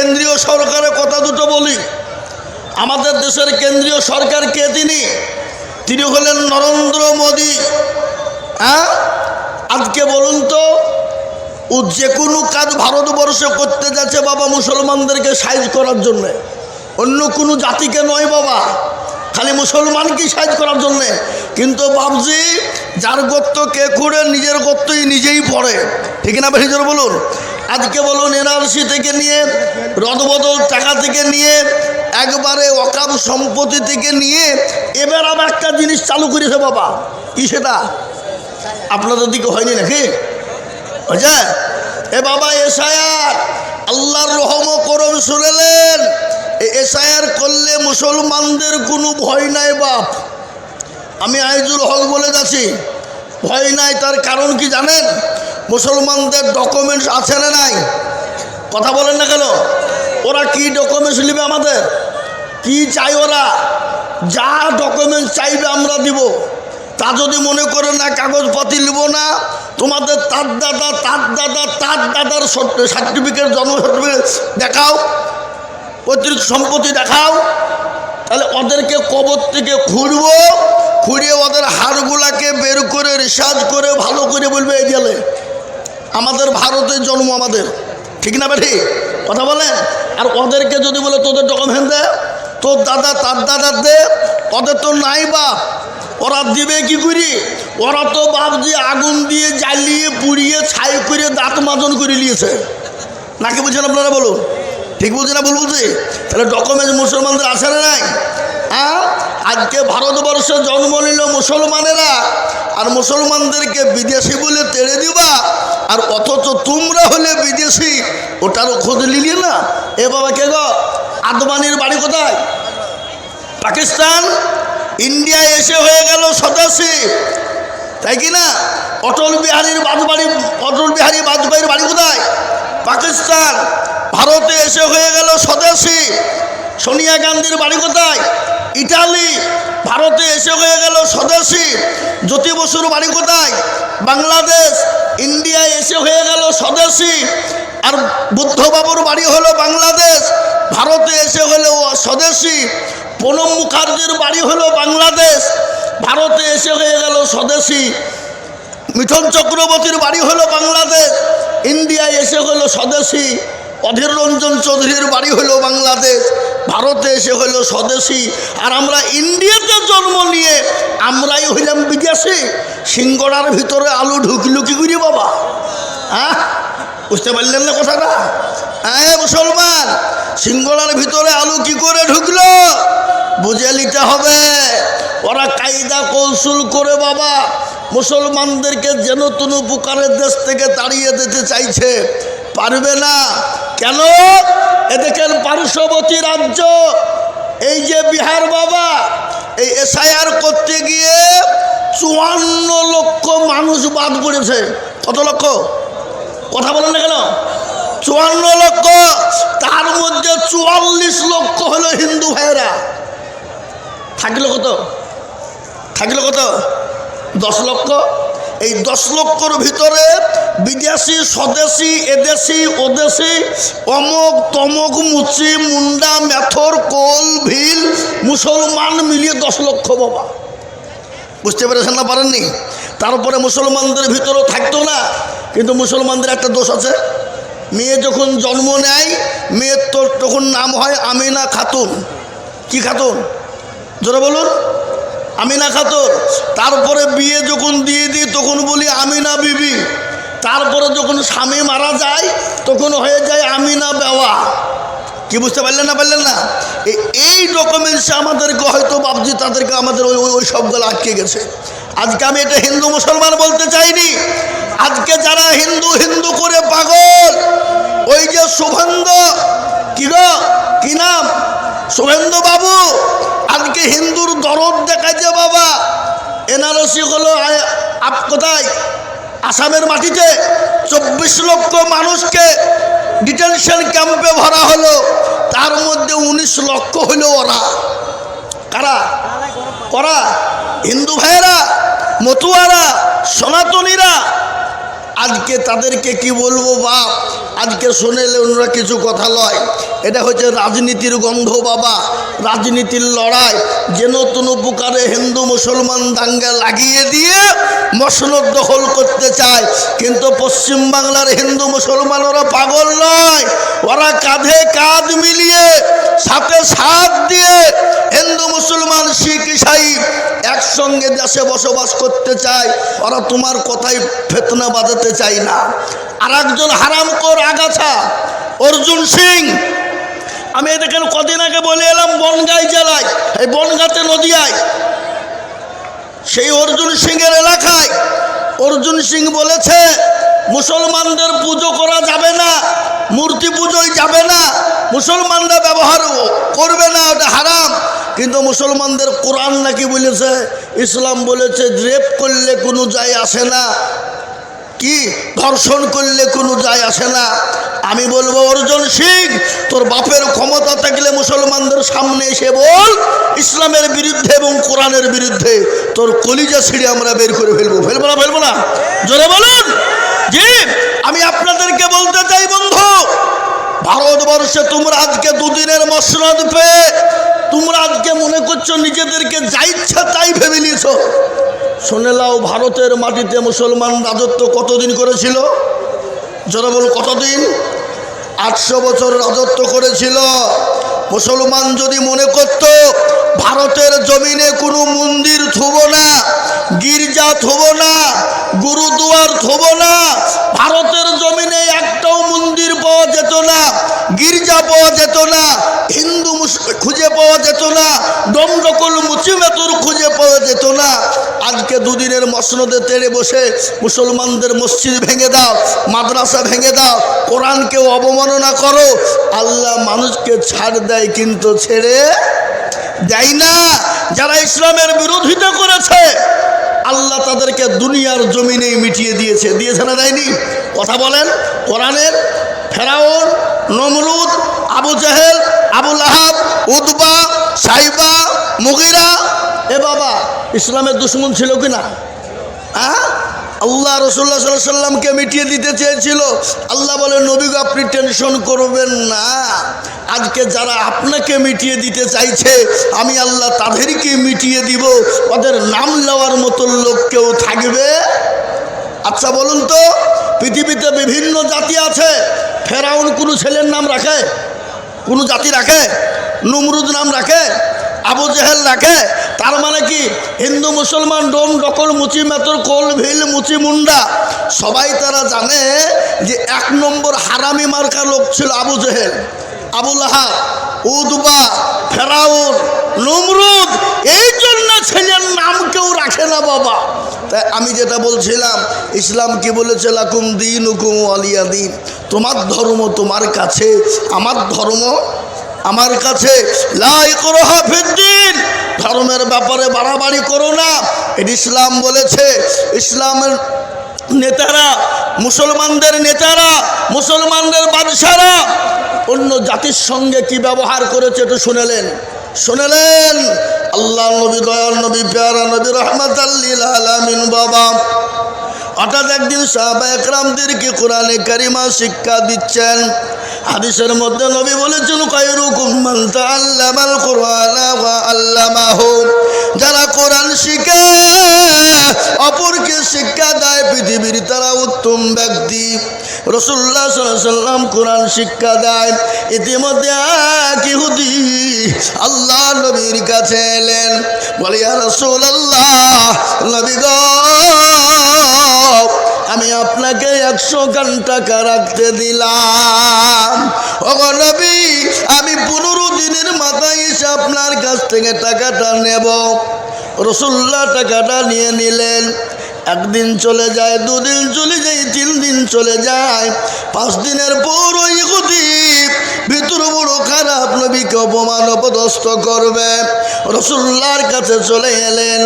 কেন্দ্রীয় সরকারের কথা দুটো বলি। আমাদের দেশের কেন্দ্রীয় সরকার কে? তিনি হলেন নরেন্দ্র মোদী। আজকে বলুন তো, ও যে কোনো কাজ ভারতবর্ষে করতে যাচ্ছে বাবা মুসলমানদেরকে সাইজ করার জন্যে, অন্য কোনো জাতিকে নয় বাবা, খালি মুসলমানকে সাইজ করার জন্যে। কিন্তু বাবজি, যার গর্ত কে খুঁড়ে নিজের গর্তই নিজেই পড়ে, ঠিক না বেশি জোর বলুন। আজকে বলুন এনআরসি থেকে নিয়ে, রদবদল টাকা থেকে নিয়ে, একবারে ওয়াকফ সম্পত্তি থেকে নিয়ে এবার আবার একটা জিনিস চালু করেছে বাবা। কি সেটা? আপনাদের দিকে হয়নি নাকি? হয়েছে? এ বাবা এসআইআর, আল্লাহর রহম করম শুনেলেন, এসআইআর করলে মুসলমানদের কোনো ভয় নাই বাপ। আমি আইজুল হক বলে যাচ্ছি, ভয় নাই। তার কারণ কি জানেন? মুসলমানদের ডকুমেন্টস আছে না নাই? কথা বলেন না কেন? ওরা কি ডকুমেন্টস নেবে? আমাদের কি চাই? ওরা যা ডকুমেন্টস চাইবে আমরা দিব। তা যদি মনে করে না কাগজপাতি নেব না, তোমাদের তার দাদা তার দাদা তার দাদার সার্টিফিকেট, জন্ম সার্টিফিকেট দেখাও, পৈতৃক সম্পত্তি দেখাও, তাহলে ওদেরকে কবর থেকে খুঁড়বো, খুঁড়িয়ে ওদের হাড়গুলাকে বের করে রিসার্চ করে ভালো করে বলবে এই গেলে আমাদের ভারতের জন্ম আমাদের, ঠিক না বেঠি? কথা বলেন। আর ওদেরকে যদি বলে তোদের ডকুমেন্ট দে, তোর দাদা তার দাদার দে, ওদের তো নাই বাপ, ওরা দিবে কি করি? ওরা তো বাপ দিয়ে আগুন দিয়ে জ্বালিয়ে পুড়িয়ে ছাই করে দাঁত মাজন করে নিয়েছে, নাকি বুঝছেন আপনারা? বলুন, ঠিক বলছি না ভুল বলছি? তাহলে ডকুমেন্ট মুসলমানদের আছে না নাই? আজকে ভারতবর্ষে জন্ম নিল মুসলমানেরা, আর মুসলমানদেরকে বিদেশি বলে তেড়ে দিবা, আর অথচ তোমরা হলে বিদেশি, ওটারও খোঁজ নিলি না। এ বাবা কে গো? আদবানির বাড়ি কোথায়? পাকিস্তান। ইন্ডিয়া এসে হয়ে গেল স্বদেশী, তাই কি না? অটল বিহারী বাজপেয়ীর বাড়ি কোথায়? পাকিস্তান। ভারতে এসে হয়ে গেল স্বদেশী। সোনিয়া গান্ধীর বাড়ি কোথায়? ইটালি। ভারতে এসে হয়ে গেল স্বদেশী। জ্যোতি বসুর বাড়ি কোথায়? বাংলাদেশ। ইন্ডিয়ায় এসে হয়ে গেল স্বদেশী। আর বুদ্ধবাবুর বাড়ি হলো বাংলাদেশ, ভারতে এসে হলো স্বদেশী। প্রণব মুখার্জির বাড়ি হলো বাংলাদেশ, ভারতে এসে হয়ে গেল স্বদেশী। মিঠুন চক্রবর্তীর বাড়ি হলো বাংলাদেশ, ইন্ডিয়ায় এসে হলো স্বদেশী। অধীর রঞ্জন চৌধুরীর বাড়ি হলো বাংলাদেশ, ভারতে এসে হলো স্বদেশী। আর আমরা ইন্ডিয়াতে জন্ম নিয়ে আমরাই হইলাম বিদেশি। সিঙ্গড়ার ভিতরে আলু ঢুকলো কি করি বাবা? বুঝতে পারলেন না কথাটা? মুসলমান, সিঙ্গড়ার ভিতরে আলু কি করে ঢুকলো বুঝে নিতে হবে। ওরা কায়দা কৌশল করে বাবা মুসলমানদেরকে যেন তেন প্রকারের দেশ থেকে তাড়িয়ে দিতে চাইছে, পারবে না। কেন? এদিকের পার্শ্ববর্তী রাজ্য এই যে বিহার বাবা, এই এসআইআর করতে গিয়ে 54 লক্ষ মানুষ বাদ পড়েছে। কত লক্ষ? কথা বলেন না কেন? 54 লক্ষ। তার মধ্যে 44 লক্ষ হলো হিন্দু ভাইয়েরা। থাকলো কত? 10 লক্ষ। এই 10 লক্ষর ভিতরে বিদেশি, স্বদেশি, এদেশি, ওদেশি, অমক তমক, মুচি, মুন্ডা, মেথর, কোল, ভিল, মুসলমান মিলিয়ে 10 লক্ষ বাবা। বুঝতে পেরেছেন না? পারেননি? তারপরে মুসলমানদের ভিতরেও থাকতো না, কিন্তু মুসলমানদের একটা দোষ আছে। মেয়ে যখন জন্ম নেয়, মেয়ের তো তখন নাম হয় আমিনা খাতুন। কি খাতুন? জোরে বলুন। আমিনা খাতুন। তারপরে বিয়ে যখন দিয়ে দিই তখন বলি আমিনা বিবি। তারপরে যখন স্বামী মারা যায় তখন হয়ে যায় আমিনা বেওয়া। কি বুঝতে পারলেন না? এই ডকুমেন্টসে আমাদেরকে হয়তো বাবজি তাদেরকে আমাদের ওই সবগুলো আটকে গেছে। আজকে আমি এটা হিন্দু মুসলমান বলতে চাইনি। আজকে যারা হিন্দু করে পাগল, ওই যে শুভেন্দু, কি নাম? শুভেন্দু বাবু আজকে হিন্দুর দরদ দেখাচ্ছে বাবা। এনআরসি হলো কোথায়? আসামের মাটিতে 24 লক্ষ মানুষকে ডিটেনশন ক্যাম্পে ভরা হলো, তার মধ্যে 19 লক্ষ হলো ওরা। কারা? ওরা হিন্দু ভাইয়েরা, মতুয়ারা, সনাতনীরা। আজকে তাদেরকে কি বলবো বাপ, আজকে শুনেলে ওনারা কিছু কথা লয়। এটা হচ্ছে রাজনীতির গন্ধ বাবা, রাজনীতির লড়াই। যেন কোনো প্রকারে হিন্দু মুসলমান দাঙ্গা লাগিয়ে দিয়ে মসনদ দখল করতে চায়। কিন্তু পশ্চিমবাংলার হিন্দু মুসলমান ওরা পাগল নয়, ওরা কাঁধে কাঁধ মিলিয়ে সাথে সাথ দিয়ে হিন্দু মুসলমান শিখ ইসাই একসঙ্গে দেশে বসবাস করতে চায়। ওরা তোমার কথাই ফেতনা বাজাতে চায় না। আর একজন হারামখোর আগাছা অর্জুন সিং, আমি এখানে কদিন আগে বলে এলাম বনগাঁ জেলায়, এই বনগাঁতে নদিয়ায়, সেই অর্জুন সিংয়ের এলাকায় অর্জুন সিং বলেছে মুসলমানদের পুজো করা যাবে না, মূর্তি পুজোয় যাবে না, মুসলমানরা ব্যবহার করবে না, ওটা হারাম। কিন্তু মুসলমানদের কোরআন নাকি বলেছে, ইসলাম বলেছে রেপ করলে কোনো যায় আসে না, কি ধর্ষণ করলে কোনো যায় আসে না। আমি বলবো অর্জুন সিং, তোর বাপের ক্ষমতা থাকলে মুসলমানদের সামনে এসে বল ইসলামের বিরুদ্ধে এবং কোরআনের বিরুদ্ধে, তোর কলিজা ছিঁড়ে আমরা বের করে ফেলবো। ফেলবো না? ফেলবো না? জোরে বলুন। জি, আমি আপনাদেরকে বলতে চাই বন্ধু, ভারতবর্ষে তোমরা আজকে দুদিনের মসনদ পেয়ে তোমরা আজকে মনে করছো নিজেদেরকে যা ইচ্ছা তাই ভেবে নিয়েছ। শুনে লাও, ভারতের মাটিতে মুসলমান রাজত্ব কতদিন করেছিল? যারা বল কতদিন? 800 বছর রাজত্ব করেছিল। মুসলমান যদি মনে করত ভারতের জমিনে কোনো মন্দির থুব না, গির্জা থুব না, গুরুদুয়ার থুব না, ভারতের জমিনে একটাও মন্দির পাওয়া যেত না, গির্জা পাওয়া যেত না, হিন্দু খুঁজে পাওয়া যেত না, ডমডকল মুচিমেতুর খুঁজে পাওয়া যেত না। আজকে দুদিনের মসনদে তেড়ে বসে মুসলমানদের মসজিদ ভেঙে দাও, মাদ্রাসা ভেঙে দাও, কোরআনকেও অবমাননা করো। আল্লাহ মানুষকে ছাড় দেয় কিন্তু ছেড়ে দেয় না। যারা ইসলামের বিরোধিতা করেছে আল্লাহ তাদেরকে দুনিয়ার জমিনেই মিটিয়ে দিয়েছে। দিয়েছে না দেয়নি? কথা বলেন। কোরআনের ফেরাউন, নমরুদ, আবু জাহেল, আবু লাহাব, উতবা, সাইবা, মুগিরা, এ বাবা ইসলামের দুশ্মন ছিল কিনা? আল্লাহ রাসূলুল্লাহ সাল্লাল্লাহু আলাইহি সাল্লামকে মিটিয়ে দিতে চেয়েছিল। আল্লাহ বলে নবী গো আপনি টেনশন করবেন না, আজকে যারা আপনাকে মিটিয়ে দিতে চাইছে আমি আল্লাহ তাদেরকে মিটিয়ে দিব, ওদের নাম নেওয়ার মতো লোক কেউ থাকবে? আচ্ছা বলুন তো, পৃথিবীতে বিভিন্ন জাতি আছে, ফেরাউন কোনো ছেলের নাম রাখে? কোনো জাতি রাখে? নমরুদ নাম রাখে? আবু জেহেল রাখে? তার মানে কি হিন্দু মুসলমান ডোম ডকল মুচি মেতর কোল ভিল মুচি মুন্ডা সবাই তারা জানে যে 1 নম্বর হারামি মার্কা লোক ছিল আবু জেহেল, আবু লাহাব, উতবা, ফেরাউন, নমরুদ। এই জন্য ছেলের নাম কেউ রাখে না বাবা। তাই আমি যেটা বলছিলাম, ইসলাম কি বলেছে? লাকুম দীনুকুম ওয়ালিয়া দীন, তোমার ধর্ম তোমার কাছে, আমার ধর্ম আমার কাছে। লা ইকরাহা ফিদ্দীন, ধর্মের ব্যাপারে বাড়াবাড়ি করো না, এটা ইসলাম বলেছে। ইসলামের নেতারা, মুসলমানদের নেতারা, মুসলমানদের বাদশারা অন্য জাতির সঙ্গে কি ব্যবহার করেছে একটু শুনেলেন। আল্লাহ নবী, দয়াল নবী, প্যারা নবী, রাহমাতাল লিল আলামিন বাবা হঠাৎ একদিন সাহাবা একরামদেরকে কোরআনে কারিমা শিক্ষা দিচ্ছেন। হাদিসের মধ্যে নবী বলেছেন খায়রুকুম মান তাআল্লামাল কুরআনা ওয়া আল্লামাহু, যারা কোরআন শিখে অপরকে শিক্ষা দেয় পৃথিবীর তারা উত্তম ব্যক্তি। রাসূলুল্লাহ সাল্লাল্লাহু আলাইহি সাল্লাম কোরআন শিক্ষা দেয়। ইতিমধ্যে এক ইহুদি আল্লাহ নবীর কাছে এলেন, বলে ইয়া রাসূলুল্লাহ, নবী গো আমি আপনাকে 100 খান টাকা রাখতে দিলাম, ওগো নবী আমি 15 দিনের মাথায় এসে আপনার কাছ থেকে টাকাটা নেব। রাসূলুল্লাহ টাকাটা নিয়ে নিলেন। 1 দিন চলে যায়, 2 দিন চলে যায়, 3 দিন চলে যায়, 5 দিনের পর ওই ইহুদি ভিতর বড় খারাপ, নবীকে অপমান অপদস্থ করবে। রাসূলুল্লাহর কাছে চলে এলেন,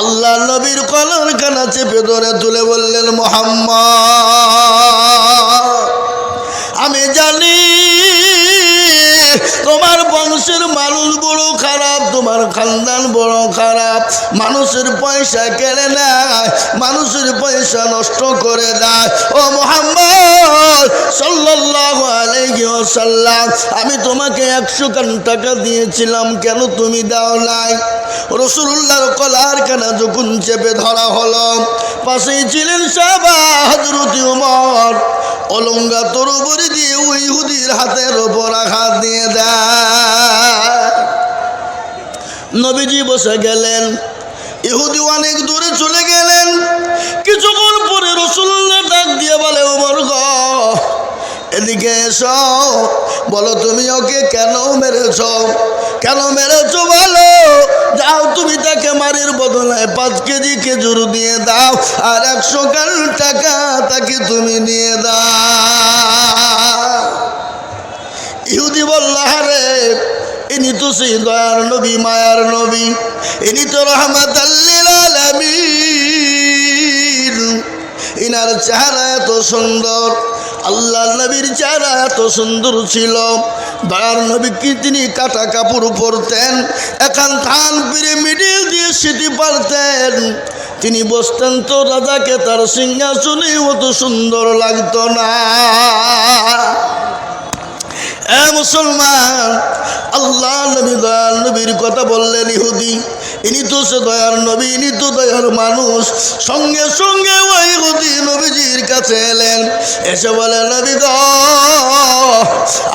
আল্লাহ নবীর কলার কানা চেপে ধরে তুলে বললেন, মুহাম্মদ আমি জানি তোমার বংশের মানুষ বড় খারাপ, তোমার খানদান বড় খারাপ, মানুষের পয়সা কেড়ে নেয়, মানুষের পয়সা নষ্ট করে দেয়। ও মুহাম্মদ সাল্লাল্লাহু আলাইহি ওয়াসাল্লাম, আমি তোমাকে 100 টাকা দিয়েছিলাম, কেন তুমি দাও নাই? রাসূলুল্লাহর কলার কানা যখন চেপে ধরা হলো, পাশেই ছিলেন সাহাবা হযরত ওমর, অলঙ্গা তরবারি দিয়ে ওই ইহুদির হাতের ওপর আঘাত দিয়ে দেয়। নবীজি বসে গেলেন, ইহুদি অনেক দূরে চলে গেলেন। কিছুক্ষণ পরে রাসূলুল্লাহ ডাক দিয়ে বলে, ওমর গো, এদিকে এসো, বলো তুমি ওকে কেন মেরেছ? কেন মেরেছ বলো। যাও তুমি তাকে মারির বদলে 5 কেজি খেজুর দিয়ে দাও, আর 100 টাকা তাকে তুমি দিয়ে দাও। ইহুদি বলল, আরে ইনি তো সেই দয়ার নবী, মায়ার নবী, ইনি তো রাহমাতাল লিল আলামিন, ইনার চেহারা এত সুন্দর, আল্লাহ নবীর চেহারা এত সুন্দর ছিল। দয়ার নবী কি তিনি কাটা কাপড় পরতেন, এখন থান পিড়ে মিডিল দিয়ে সিটি পারতেন, তিনি বসতেন তো রাজাকে তার সিংহাসনে অত সুন্দর লাগতো না। এ মুসলমান, আল্লাহ নবী দয়ার নবীর কথা বললেন ইহুদি, ইনি তো সে দয়ার নবী, ইনি তো দয়ার মানুষ। সঙ্গে সঙ্গে ওই ইহুদি নবীজির কাছে এলেন, এসে বলে, নবী গো,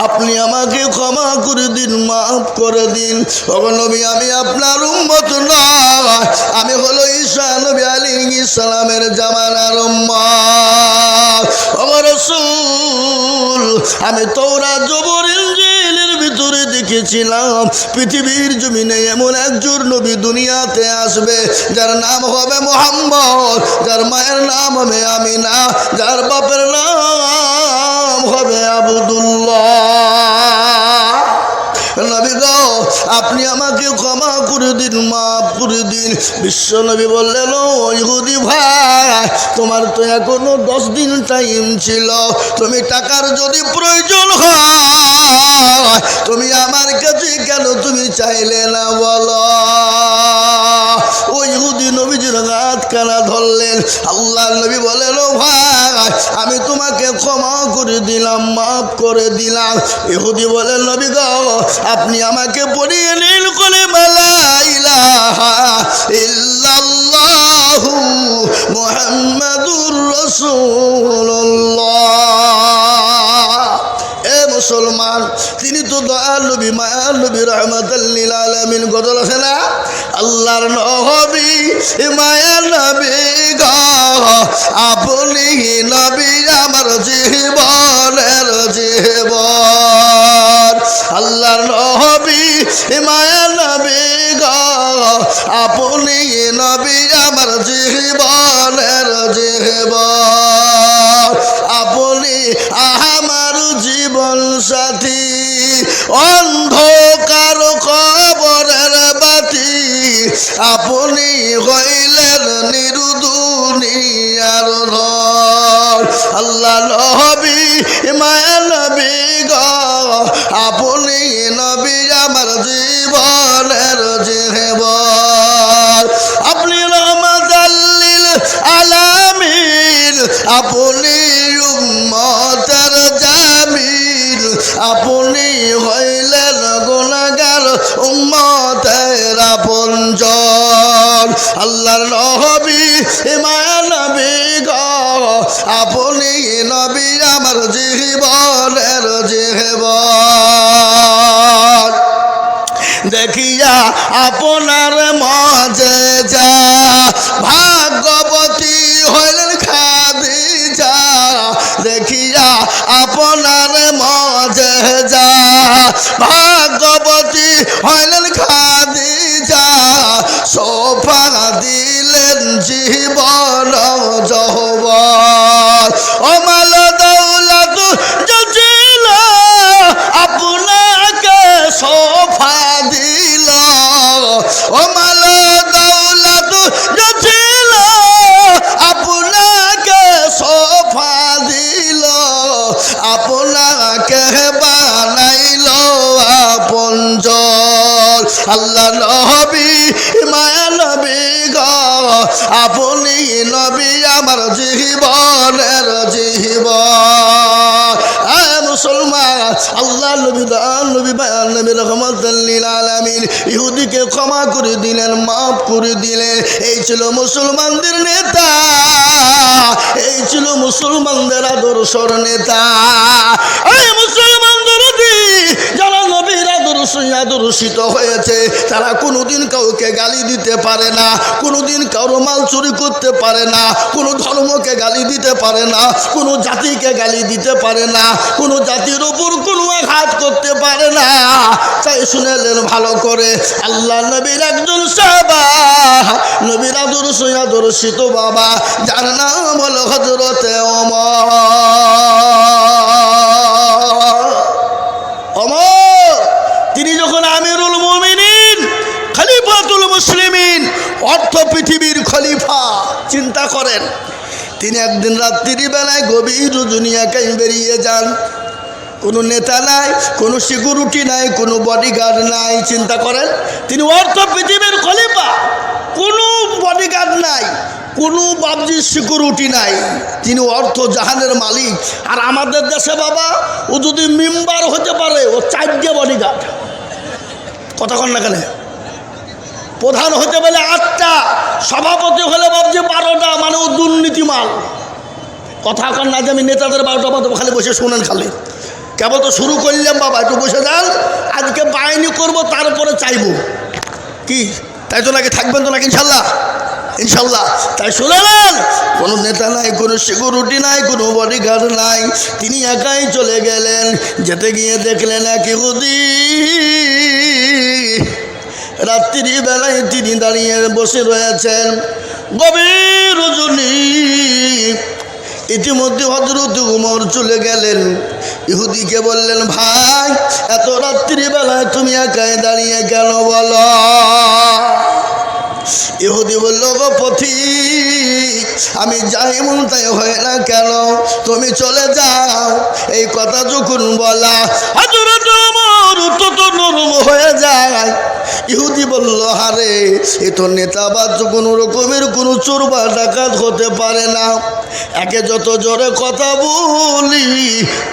আপনি আমাকে ক্ষমা করে দিন, মাফ করে দিন। ওগো নবী, আমি আপনার উম্মত নয়, আমি হলো ঈসা নবী আলাইহিস সালামের জামানার উম্মত। ওগো রাসূল, আমি তাওরাত জবর ইনজিলের ভিতরে দেখেছিলাম পৃথিবীর জমিনে এমন একজন নবী দুনিয়াতে আসবে, যার নাম হবে মুহাম্মদ, যার মায়ের নাম হবে আমিনা, যার বাপের নাম হবে আব্দুল্লাহ। নবী গো, আপনি আমাকে ক্ষমা করে দিন, মাফ করে দিন। বিশ্ব নবী বললেন, ও ইহুদি ভাই, তোমার তো এখনো 10 দিন টাইম ছিল, তুমি টাকার যদি প্রয়োজন হয় তুমি আমার কাছে কেন তুমি চাইলে না বলো? ওই ইহুদি নবীজির হাত কানা ধরলেন। আল্লাহ নবী বলেন, ও ভাই, আমি তোমাকে ক্ষমা করে দিলাম, মাফ করে দিলাম। ইহুদি বলেন, নবী গো, আপনি আমাকে পড়িয়ে নিন কলিমা লা ইলাহা ইল্লাল্লাহু মুহাম্মাদুর রাসূলুল্লাহ। এ মুসলমান, তিনি তো দয়াল নবী, মায়ার নবী, রাহমাতাল লিল আলামিন। গজল আছে না, আল্লাহর নবী মায়ার নবী গো, আপনি নবী আমার জীবনের জীবন। আল্লাহর নবী মায়ার নবী গো, আপনি নবী আমার জীবনের জীবন। আপনি আমার জীবন সাথী, অন্ধকার কবরের বাতি, আপনি হইলেন নিরুদুনিয়ার ধন। আল্লাহ নবী মায়া নবী গো, আপনি নবী আমার জীবনের জীবন। আপনি রহমাতাল লিল আলামিন, আপনি উম্মতের জামিল, আপনি হইলেন গুনাহগার উম্মতের আপনজন। আল্লাহর নবী মায়া নবী গো, আপনি নবী আমার জীবনের জীবন। দেখিয়া আপনার মাঝে যা, ভাগ্যবতী হইলেন খাদিজা। দেখিয়া আপনার মাঝে যা, ভাগ্যবতী হইলেন খাদিজা। সোফা দিলেন জীবন যৌবন, অমাল দৌলত ছিল আপনাকে সোফা দিল। অমাল দৌলত ছিল আপনাকে সোফা দিল, আপনাকে বানাইল আল্লাহ নবী মায়া নবী গো আপনি নবী আমার জীবনের জীবন। মুসলমান আল্লাহ নবী নবী বায়ান নবী রহমাতুল লিল আলামিন ইহুদিকে ক্ষমা করে দিলেন, মাফ করে দিলেন। এই ছিল মুসলমানদের নেতা, এই ছিল মুসলমানদের আদর্শর নেতা। এই মুসলমানদের যারা নবীর আদর্শিত হয়েছে তারা কোনোদিন কাউকে গালি দিতে পারে না, কোনোদিন কারো মাল চুরি করতে পারে না, কোনো ধর্মকে গালি দিতে পারে না, কোনো জাতিকে গালি দিতে পারে না, কোনো জাতির উপর কোনো আঘাত করতে পারে না। তাই শুনেলেন ভালো করে, আল্লাহ নবীর একজন সাহাবা, নবীর আদর্শিত বাবা, যার নাম হলো হযরতে ওমর। তিনি যখন আমিরুল মুমিনিন, খলিফাতুল মুসলিমিন, অর্থ পৃথিবীর খলিফা, চিন্তা করেন, তিনি একদিন রাত্রির বেলায় গভীর রজনী একাই বেরিয়ে যান। কোনো নেতা নাই, কোনো সিকিউরিটি নাই, কোনো বডিগার্ড নাই। চিন্তা করেন, তিনি অর্থ পৃথিবীর খলিফা, কোনো বডিগার্ড নাই, কোনো বাবজির সিকিউরিটি নাই, তিনি অর্থ জাহানের মালিক। আর আমাদের দেশে বাবা, ও যদি মেম্বার হতে পারে ও 4টে বডিগার্ড, কথা কন না কেন? প্রধান হতে পারলে 8টা, সভাপতি হলে বাবজি 12টা, মানে ও দুর্নীতি মাল। কথা কন না যে আমি নেতাদের 12টা মতো খালি বসে শোনেন, খালি কেবল তো শুরু করলাম বাবা, একটু বসে যান, আজকে বাহিনী করব, তারপরে চাইবো কি, তাই তো নাকি? থাকবেন তো নাকি ইনশাল্লাহ? ইনশাল্লাহ। তাই শুনলেন, কোনো নেতা নাই, কোনো সিকিউরিটি নাই, কোনো বডিগার্ড নাই, তিনি একাই চলে গেলেন। যেতে গিয়ে দেখলেন এক ইহুদি, রাত্রি বেলায় তিনি দাঁড়িয়ে বসে রয়েছেন, গভীর রজনী। ইতিমধ্যে হযরত ওমর চলে গেলেন। ইহুদিকে বললেন, ভাই এত রাত্রিবেলায় তুমি একাই দাঁড়িয়ে কেন বলো? ইহুদি বলল, গো পথিক, আমি যাই মন তাই হয় না কেন, তুমি চলে যাও। এই কথা যখন বলা, হযরত ওমর তত নরম হয়ে যায়। ইহুদি বলল, আরে এ তো নেতা বা কোনো রকমের কোনো চোর বা ডাকাত হতে পারে না, একে যত জোরে কথা বলি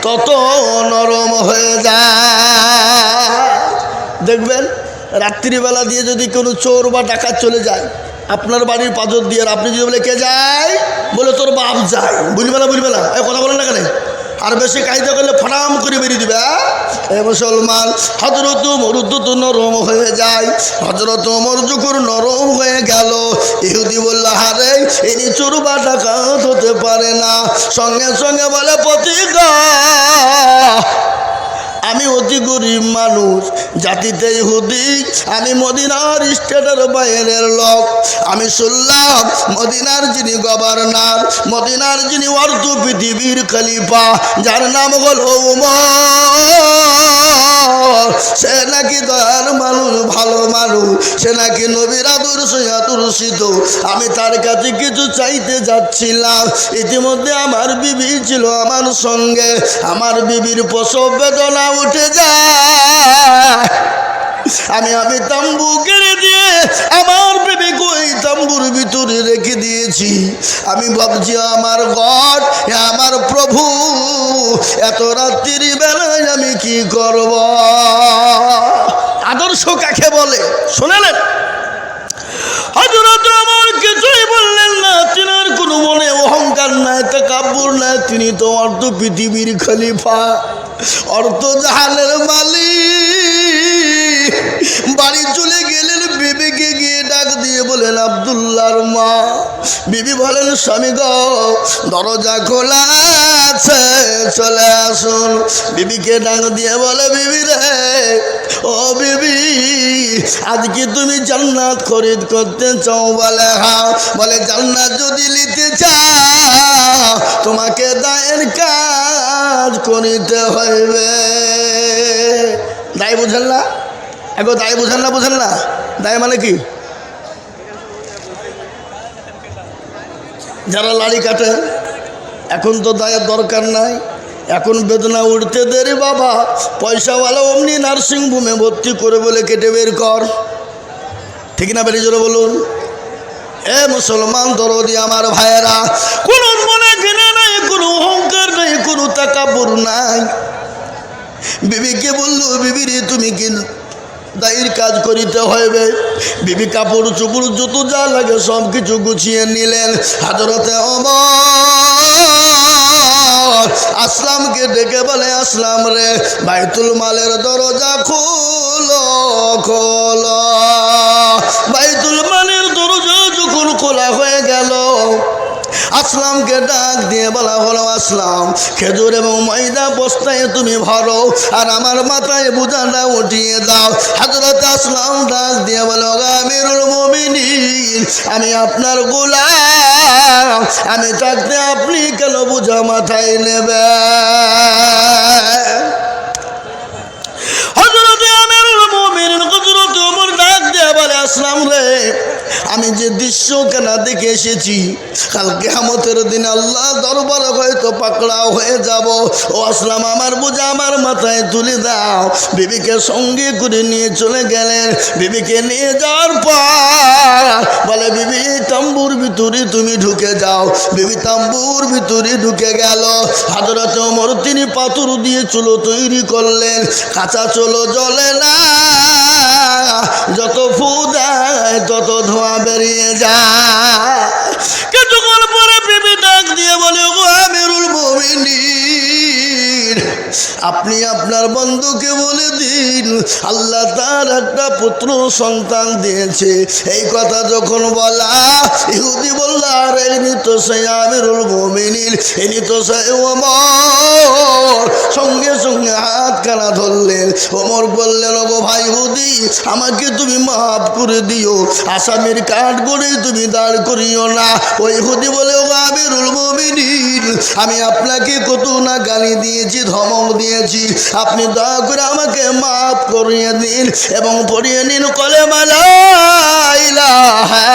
তত নরম হয়ে যায়। দেখবেন রাত্রিবেলা দিয়ে যদি কোনো চোর বা ডাকাত চলে যায় আপনার বাড়ির পাথর দিয়ে, আপনি যদি বলে কে যায়, বলে তোর বাপ যায়, বুঝবে না, এই কথা বলেন না কেন? আর বেশি কায়দা করলে ফটাম করে বেরিয়ে দিবে। মুসলমান, হযরত ওমর তো নরম হয়ে যায়। হযরত ওমর যখন নরম হয়ে গেল, ইহুদি বলল, আরে ইনি চোর বা ডাকাত হতে পারে না। সঙ্গে সঙ্গে বলে, পথিক, আমি অতি গরিব মানুষ, জাতিতে ইহুদি, আমি মদিনার স্টেটের বাইরের লোক। আমি শুনলাম মদিনার যিনি গভর্নর, মদিনার যিনি অর্ধ পৃথিবীর খলিফা, যার নাম হলো ওমর, সে নাকি দয়ার মানুষ, ভালো মানুষ, সে নাকি নবীর আদর্শিত। আমি তার কাছে কিছু চাইতে যাচ্ছিলাম। ইতিমধ্যে আমার বিবি ছিল আমার সঙ্গে, আমার বিবির প্রসব বেদনা উঠে যায়। আমি তাম্বু কেড়ে দিয়ে আমার বেবিকে ওই তাম্বুর ভিতরে রেখে দিয়েছি। আমি ভাবছি, আমার গড, আমার প্রভু, এত রাত্রি বেলায় আমি কি করব? আদর্শ কাকে বলে শুনেলেন? হযরত ওমর কিছুই বললেন না, তিনার কোনো মনে অহংকার নাই, তাকাব্বুর নাই, তিনি তো অর্ধ পৃথিবীর খলিফা, অর্ধ জাহানের মালিক। বাড়ি চলে গেলেন, বিবিকে গিয়ে ডাক দিয়ে বলেন, আব্দুল্লাহর মা। বিবি বলেন, স্বামী গো, দরজা খোলা আছে, চলে আসুন। বিবিকে ডাক দিয়ে বলে, বিবি রে, ও বিবি, আজকে তুমি জান্নাত খরিদ করতে চাও? বলে হ্যাঁ। বলে, জান্নাত যদি নিতে চাও তোমাকে দায়ের কাজ করিতে হইবে। দায় বুঝেন না? এগো দায় বুঝেন না? দায় মানে কি? যারা লাড়ি কাটে, এখন তো দায়ের দরকার নাই, এখন বেদনা উঠতে দেরি বাবা, পয়সাওয়ালা অমনি নার্সিংহোমে ভর্তি করে বলে কেটে বের কর। ঠিক না বেরিয়ে জোরে বলুন। এ মুসলমান দরদি আমার ভাইয়েরা, কোনো মনে ঘৃণা নাই, কোনো অহংকার নাই, কোনো তাকাব্বুর নাই। বিবিকে বললো, বিবি রে তুমি কি দায়ের কাজ করিতে হইবে? বিবি কাপড় চোপড় যত যা লাগে সব কিছু গুছিয়ে নিলেন। হযরতে ওমর আসলামকে ডেকে বলে, আসলাম রে, বাইতুল মালের দরজা খোলো খোলো। বাইতুল মালের দরজা যখন খোলা হয়ে গেল, আসলামকে ডাক দিয়ে বলা হলো, আসলাম খেজুর এবং ময়দা বস্তায় তুমি ভরো আর আমার মাথায় বোঝাটা উঠিয়ে দাও। হযরত আসলাম ডাক দিয়ে বলো, আমিরুল মুমিনিন, আমি আপনার গোলাম, আমি থাকতে আপনি কেন বোঝা মাথায় নেবেন? হযরত আমিরুল মুমিনিন হযরত ওমর ডাক দিয়ে বলে, আসলাম রে, আমি যে দৃশ্য কেন দেখে এসেছি, কাল কিয়ামতের দিন আল্লাহ দরবারে হয়তো পাকড়াও হয়ে যাব। ও আসলাম, আমার বোঝা আমার মাথায় তুলে দাও। বিবিকে সঙ্গে করে নিয়ে চলে গেলেন। বিবিকে নিয়ে যাওয়ার পর বলে, বিবি তাম্বুর ভিতরে তুমি ঢুকে যাও। বিবি তাম্বুর ভিতরে ঢুকে গেল। হযরত ওমর তিনি পাথর দিয়ে চুলো তৈরি করলেন। কাঁচা চুলো জ্বলে না, যত ফু দেয় তত ধোঁয়া বেরিয়ে যায়। কিছুক্ষণ পরে বিবি ডাক দিয়ে বলে, গো আমিরুল মুমিনিন, আপনি আপনার বন্ধুকে বলে দিন আল্লাহ তার একটা পুত্র সন্তান দিয়েছে। এই কথা যখন বলা, ইহুদি বলল, আর ইনি তো সেই আমিরুল মুমিনিন, ইনি তো সেই ওমর। সঙ্গে সঙ্গে হাত কানা ধরলেন। ওমর বললেন, গো ভাই ইহুদি, আমাকে তুমি মাফ করে দিও, আসামির কাঠ করে তুমি দাঁড় করিও না। ওই ইহুদি বলে, ও আমিরুল মুমিনিন, আমি আপনাকে কত না গালি দিয়েছি, ধমক দিয়েছি, আপনি দয়া করে আমাকে মাফ করিয়ে দিন এবং পড়িয়ে নিন কলেমা লা ইলাহা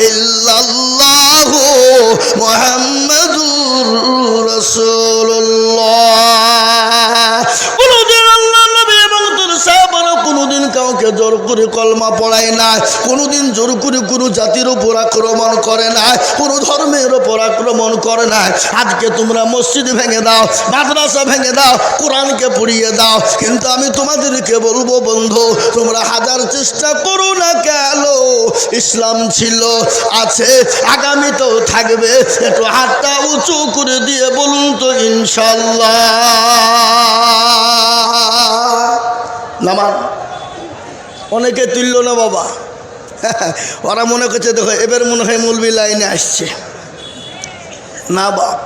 ইল্লাল্লাহু মুহাম্মাদুর রাসূলুল্লাহ। কোনদিন আল্লাহ নবী এবং তার সাহাবারা কোনদিন কাউকে জোর করে কলমা পড়ায় না, কোনদিন জোর করে কোনো জাতির উপর আক্রমণ করে না, কোনো ধর্মের উপর আক্রমণ করে না। আজকে তোমরা মসজিদ ভেঙে দাও, মাদ্রাসা ভেঙে দাও, কোরআনকে পুড়িয়ে দাও, কিন্তু আমি তোমাদেরকে বলবো বন্ধু, তোমরা হাজার চেষ্টা করো না কেন, ইসলাম ছিল, আছে, আগামীতেও থাকবে। একটু হাতটা উঁচু করে দিয়ে বলুন তো ইনশাল্লাহ। নামান অনেকে তুলল না বাবা, ওরা মনে করছে দেখো এবার মনে হয় মৌলবি লাইনে আসছে না বাপ।